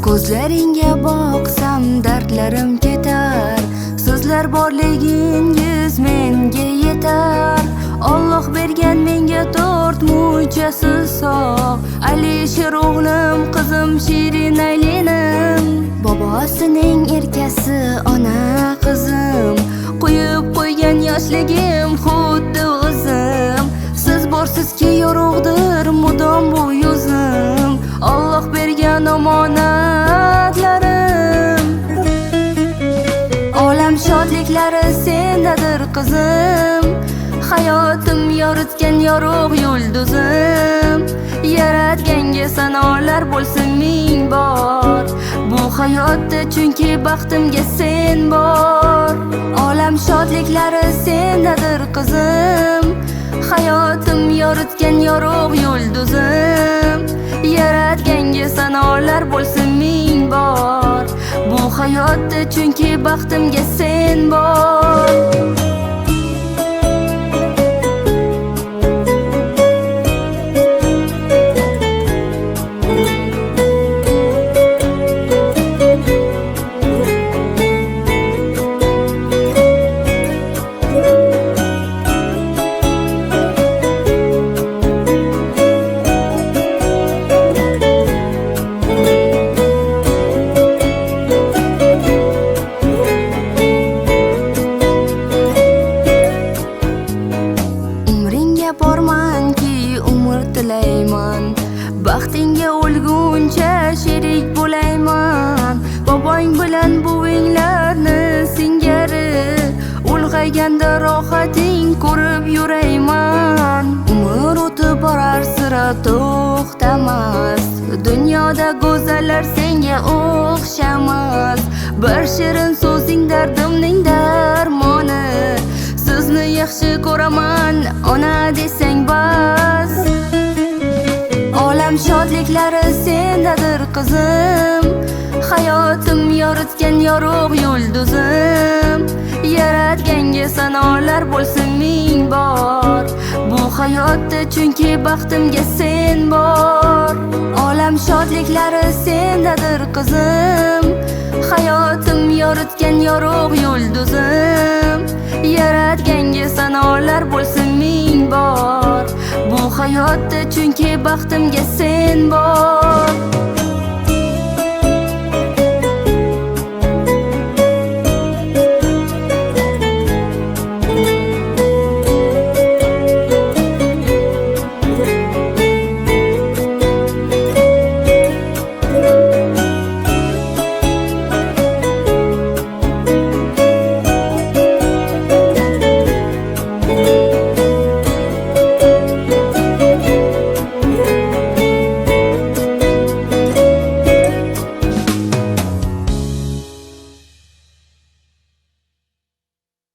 Ko'zlaringga boqsam dardlarim ketar, sizlar borligingiz menga yetar. Alloh bergan menga 4 mo'jizasi sog', Alisher o'g'lim, qizim Shirin aylinim. Bobosining erkasi ona qizim, qo'yib qo'ygan yoshligim xuddi o'zim. Siz borsizki yorug'dir mudom bu yuzim, Alloh bergan omonatlarim. Olam shodliklari sendadir qizim, hayotim yoritgan yorug' yulduzim. Yaratganga sanolar bo'lsin ming bor, bu hayotda chunki baxtimga sen bor. Olam shodliklari sendadir qizim, hayotim yoritgan yorug' yulduzim. Yaratganga sanolar bo'lsin ming bor, bu hayotda chunki baxtimga sen bor. Bormanki umr tilayman, baxtingga o'lguncha sherik bo'layman. Bobong bilan buvinglarni singari, ulg'ayganda rohating ko'rib yurayman. Umr o'tib borar sira to'xtamas, dunyoda go'zallar senga o'xshamas. Bir shirin so'zing dardimning darmoni, sizni yaxshi ko'raman ona desang bas. Olam shodliklari sendadir qizim, hayotim yoritgan yorug' yulduzim. Yaratganga sanolar bo'lsin ming bor, bu hayotda chunki baxtimga sen bor. Olam shodliklari sendadir qizim, hayotim yoritgan yorug' yulduzim. Yaratganga sanolar bo'lsin ming bor, bu hayotda chunki baxtimga sen bor.